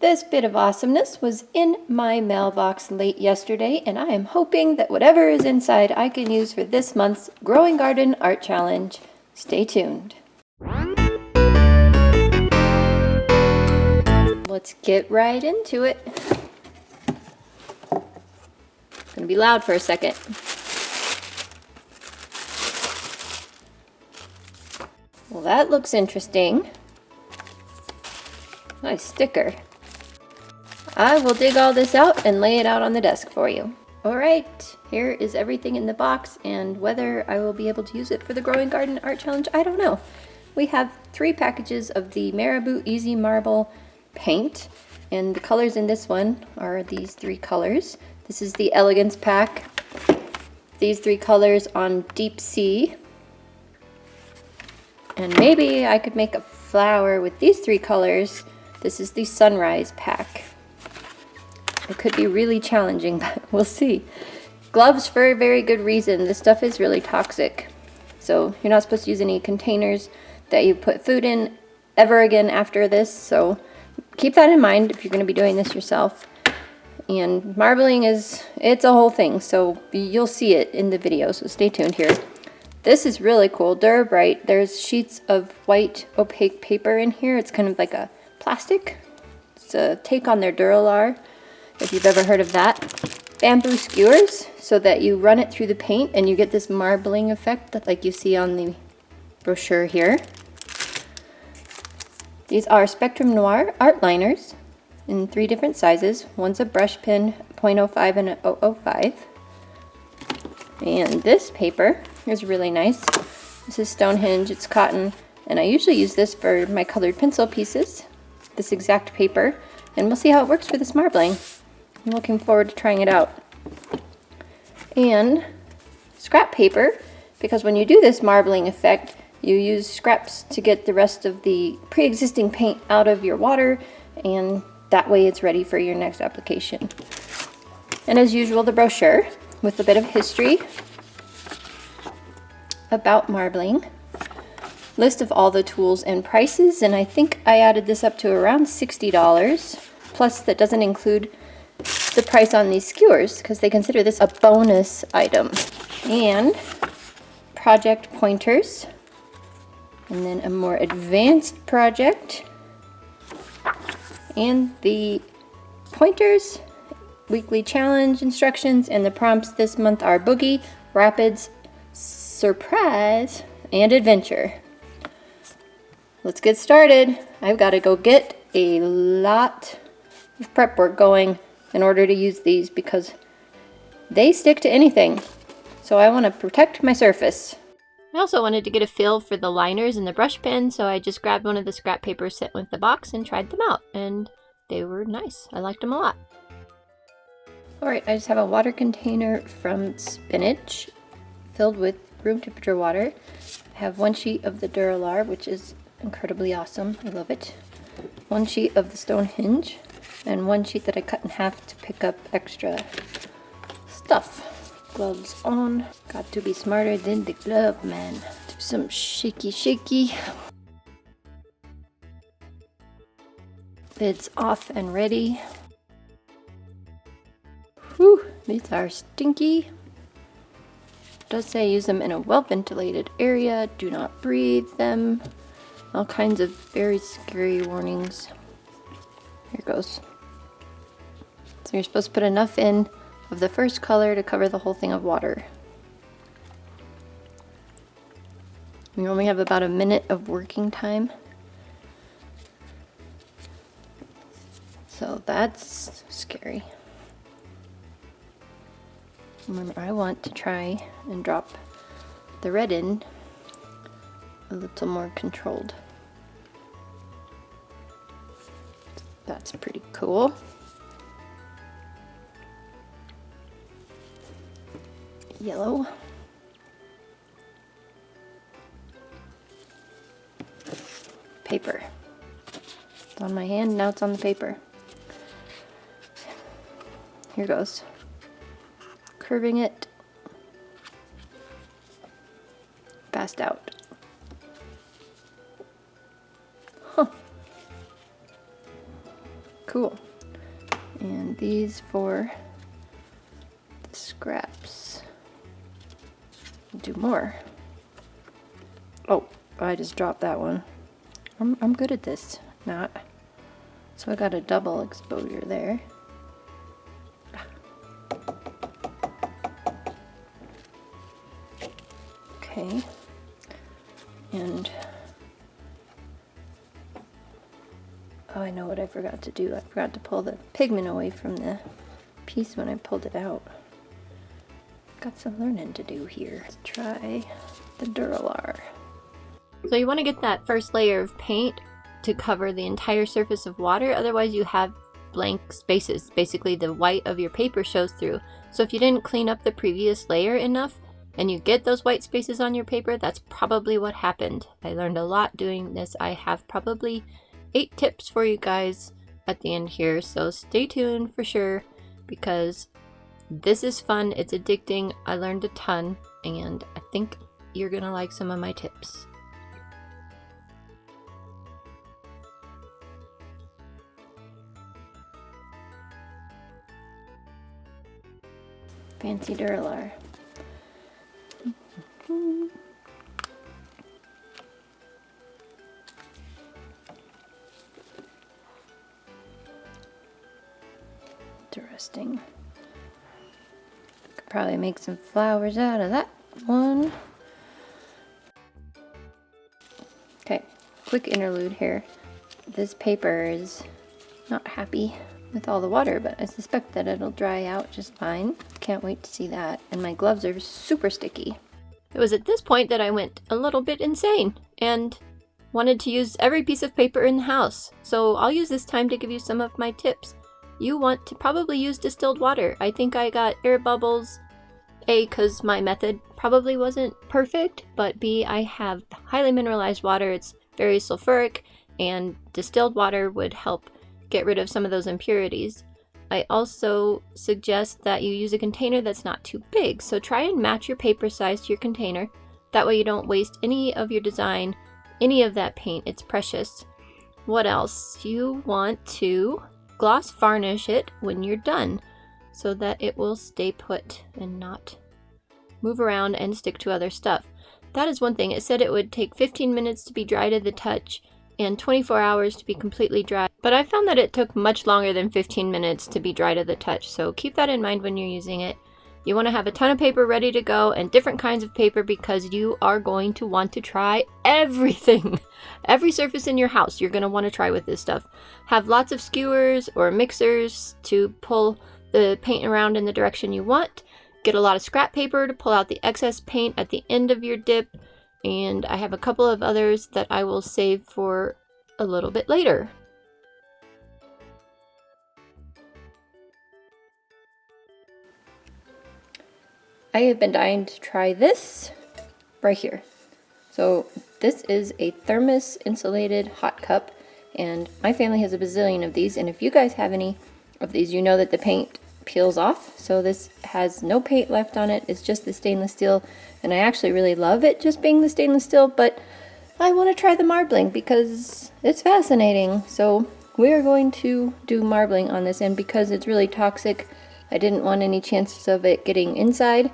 This bit of awesomeness was in my mailbox late yesterday, and I am hoping that whatever is inside I can use for this month's Growing Garden Art Challenge. Stay tuned. Let's get right into it. It's gonna be loud for a second. Well, that looks interesting. Nice sticker. I will dig all this out and lay it out on the desk for you. Alright, here is everything in the box, and whether I will be able to use it for the Growing Garden Art Challenge, I don't know. We have 3 packages of the Marabu Easy Marble Paint, and the colors in this one are these 3 colors. This is the Elegance pack. These 3 colors on Deep Sea. And maybe I could make a flower with these 3 colors. This is the Sunrise pack. It could be really challenging, but we'll see. Gloves for a very good reason. This stuff is really toxic. So you're not supposed to use any containers that you put food in ever again after this. So keep that in mind if you're going to be doing this yourself. And marbling it's a whole thing. So you'll see it in the video. So stay tuned here. This is really cool. Dura-bright. There's sheets of white opaque paper in here. It's kind of like a plastic. It's a take on their dura-lar, if you've ever heard of that. Bamboo skewers, so that you run it through the paint and you get this marbling effect that like you see on the brochure here. These are Spectrum Noir art liners in 3 different sizes. One's a brush pen, 0.05 and a 0.05. And this paper is really nice. This is Stonehenge, it's cotton, and I usually use this for my colored pencil pieces, this exact paper, and we'll see how it works for this marbling. I'm looking forward to trying it out. And scrap paper, because when you do this marbling effect, you use scraps to get the rest of the pre-existing paint out of your water, and that way it's ready for your next application. And as usual, the brochure with a bit of history about marbling. List of all the tools and prices, and I think I added this up to around $60. Plus that doesn't include the price on these skewers because they consider this a bonus item. And project pointers, and then a more advanced project, and the pointers, weekly challenge instructions, and the prompts this month are Boogie, Rapids, Surprise, and Adventure. Let's get started. I've got to go get a lot of prep work going in order to use these because they stick to anything. So I want to protect my surface. I also wanted to get a feel for the liners and the brush pen, so I just grabbed one of the scrap papers sent with the box and tried them out, and they were nice. I liked them a lot. Alright, I just have a water container from Spinach filled with room temperature water. I have 1 sheet of the dura-lar, which is incredibly awesome. I love it. 1 sheet of the Stonehenge, and 1 sheet that I cut in half to pick up extra stuff. Gloves on. Got to be smarter than the glove man. Do some shaky shaky. Lids off and ready. Whew, these are stinky. It does say use them in a well-ventilated area. Do not breathe them. All kinds of very scary warnings. Here goes. So you're supposed to put enough in of the first color to cover the whole thing of water. We only have about a minute of working time. So that's scary. Remember, I want to try and drop the red in a little more controlled. That's pretty cool. Yellow. Paper. It's on my hand, now it's on the paper. Here goes. Curving it. Passed out. Huh. Cool. And these for the scraps. Do more. Oh, I just dropped that one. I'm good at this. Not. So I got a double exposure there. Okay. And oh, I know what I forgot to do. I forgot to pull the pigment away from the piece when I pulled it out. Got some learning to do here. Let's try the dura-lar. So you want to get that first layer of paint to cover the entire surface of water, otherwise you have blank spaces. Basically the white of your paper shows through. So if you didn't clean up the previous layer enough and you get those white spaces on your paper, that's probably what happened. I learned a lot doing this. I have probably 8 tips for you guys at the end here, so stay tuned for sure, because this is fun, it's addicting, I learned a ton, and I think you're gonna like some of my tips. Fancy dura-lar. Interesting. Could probably make some flowers out of that one. Okay, quick interlude here. This paper is not happy with all the water, but I suspect that it'll dry out just fine. Can't wait to see that. And my gloves are super sticky. It was at this point that I went a little bit insane and wanted to use every piece of paper in the house. So I'll use this time to give you some of my tips. You want to probably use distilled water. I think I got air bubbles, A, because my method probably wasn't perfect, but B, I have highly mineralized water. It's very sulfuric, and distilled water would help get rid of some of those impurities. I also suggest that you use a container that's not too big, so try and match your paper size to your container. That way you don't waste any of your design, any of that paint. It's precious. What else? You want to gloss varnish it when you're done so that it will stay put and not move around and stick to other stuff. That is one thing. It said it would take 15 minutes to be dry to the touch and 24 hours to be completely dry, but I found that it took much longer than 15 minutes to be dry to the touch, so keep that in mind when you're using it. You want to have a ton of paper ready to go and different kinds of paper, because you are going to want to try everything. Every surface in your house you're going to want to try with this stuff. Have lots of skewers or mixers to pull the paint around in the direction you want. Get a lot of scrap paper to pull out the excess paint at the end of your dip. And I have a couple of others that I will save for a little bit later. I have been dying to try this right here. So this is a thermos insulated hot cup, and my family has a bazillion of these, and if you guys have any of these, you know that the paint peels off. So this has no paint left on it. It's just the stainless steel, and I actually really love it just being the stainless steel, but I want to try the marbling because it's fascinating. So we are going to do marbling on this, and because it's really toxic, I didn't want any chances of it getting inside.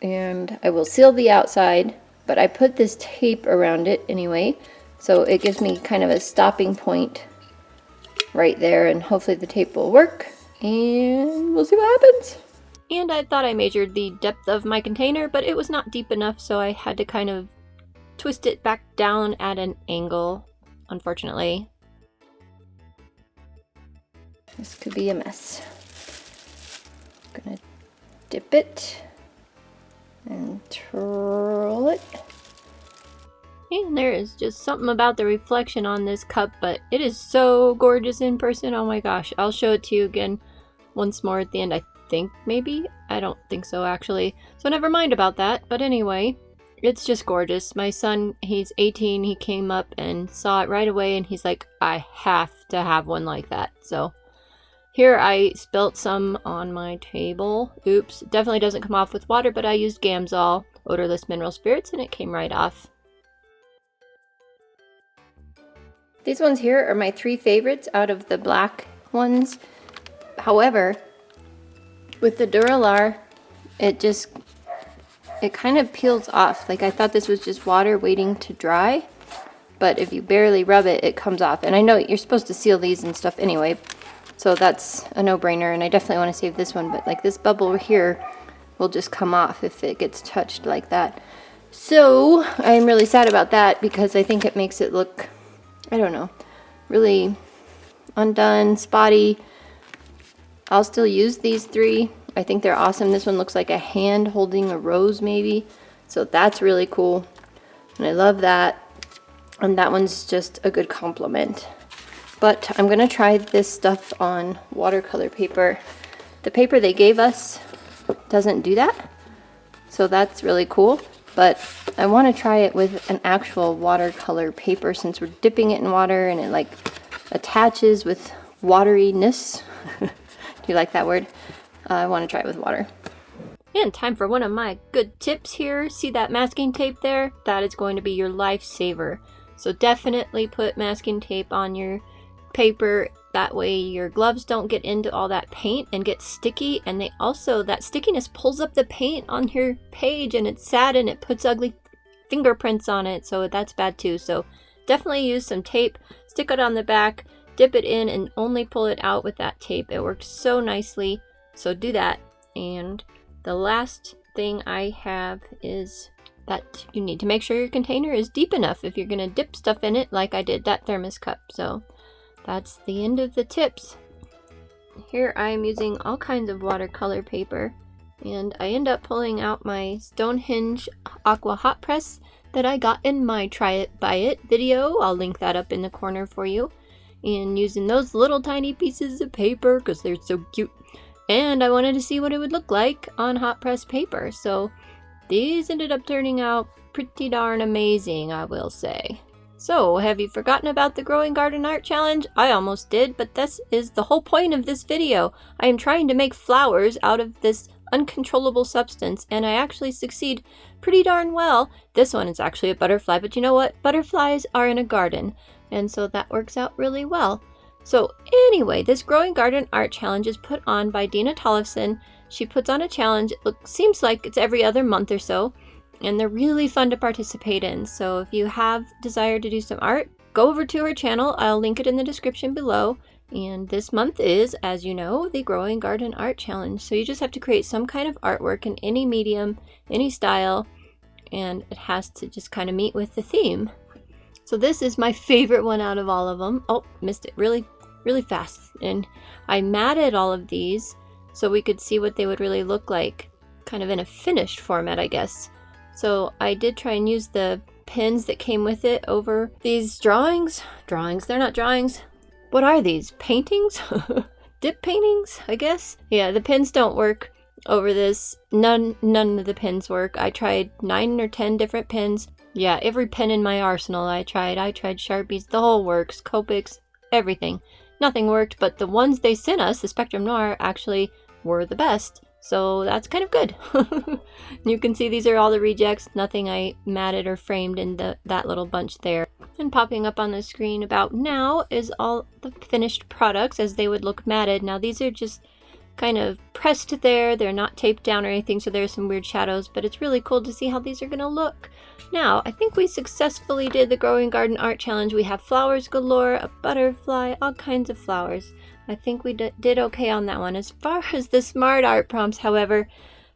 And I will seal the outside, but I put this tape around it anyway, so it gives me kind of a stopping point right there, and hopefully the tape will work, and we'll see what happens. And I thought I measured the depth of my container, but it was not deep enough, so I had to kind of twist it back down at an angle, unfortunately. This could be a mess. I'm gonna dip it and twirl it. And there is just something about the reflection on this cup, but it is so gorgeous in person. Oh my gosh, I'll show it to you again once more at the end, I think, maybe? I don't think so, actually. So never mind about that, but anyway, it's just gorgeous. My son, he's 18, he came up and saw it right away, and he's like, I have to have one like that. So here I spilt some on my table. Oops, it definitely doesn't come off with water, but I used Gamsol odorless mineral spirits and it came right off. These ones here are my 3 favorites out of the black ones. However, with the dura-lar, it kind of peels off. Like, I thought this was just water waiting to dry, but if you barely rub it, it comes off. And I know you're supposed to seal these and stuff anyway, so that's a no-brainer, and I definitely want to save this one, but like this bubble here will just come off if it gets touched like that. So I'm really sad about that because I think it makes it look, I don't know, really undone, spotty. I'll still use these 3. I think they're awesome. This one looks like a hand holding a rose maybe, so that's really cool, and I love that. And that one's just a good compliment. But I'm gonna try this stuff on watercolor paper. The paper they gave us doesn't do that, so that's really cool. But I want to try it with an actual watercolor paper since we're dipping it in water and it like attaches with wateriness. Do you like that word? I want to try it with water. And time for one of my good tips here. See that masking tape there? That is going to be your lifesaver. So definitely put masking tape on your paper. That way your gloves don't get into all that paint and get sticky. And they also, that stickiness pulls up the paint on your page and it's sad and it puts ugly fingerprints on it. So that's bad too. So definitely use some tape, stick it on the back, dip it in and only pull it out with that tape. It works so nicely. So do that. And the last thing I have is that you need to make sure your container is deep enough if you're going to dip stuff in it like I did that thermos cup. So that's the end of the tips. Here I am using all kinds of watercolor paper and I end up pulling out my Stonehenge Aqua Hot Press that I got in my Try It Buy It video. I'll link that up in the corner for you. And using those little tiny pieces of paper because they're so cute. And I wanted to see what it would look like on hot press paper. So these ended up turning out pretty darn amazing, I will say. So, have you forgotten about the Growing Garden Art Challenge? I almost did, but this is the whole point of this video. I am trying to make flowers out of this uncontrollable substance, and I actually succeed pretty darn well. This one is actually a butterfly, but you know what? Butterflies are in a garden, and so that works out really well. So anyway, this Growing Garden Art Challenge is put on by Dena Tollefson. She puts on a challenge. It seems like it's every other month or so, and they're really fun to participate in. So if you have desire to do some art, go over to her channel. I'll link it in the description below. And this month is, as you know, the Growing Garden Art Challenge. So you just have to create some kind of artwork in any medium, any style, and it has to just kind of meet with the theme. So this is my favorite one out of all of them. Oh, missed it really fast. And I matted all of these so we could see what they would really look like, kind of in a finished format, I guess. So I did try and use the pins that came with it over these drawings. They're not drawings. What are these? Paintings? Dip paintings, I guess? Yeah, the pins don't work over this. None of the pins work. I tried 9 or 10 different pins. Yeah, every pen in my arsenal I tried. Sharpies, the whole works, Copics, everything. Nothing worked, but the ones they sent us, the Spectrum Noir, actually were the best. So that's kind of good. You can see these are all the rejects. Nothing I matted or framed in that little bunch there. And popping up on the screen about now is all the finished products as they would look matted. Now these are just kind of pressed there. They're not taped down or anything, so there's some weird shadows, but it's really cool to see how these are going to look. Now, I think we successfully did the Growing Garden Art Challenge. We have flowers galore, a butterfly, all kinds of flowers. I think we did okay on that one. As far as the smart art prompts, however,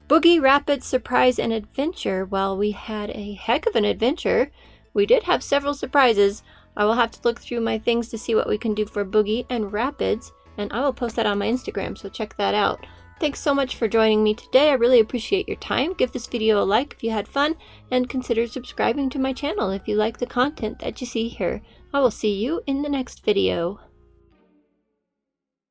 Boogie, Rapid, Surprise, and Adventure, well, we had a heck of an adventure. We did have several surprises. I will have to look through my things to see what we can do for Boogie and Rapids, and I will post that on my Instagram, so check that out. Thanks so much for joining me today. I really appreciate your time. Give this video a like if you had fun, and consider subscribing to my channel if you like the content that you see here. I will see you in the next video.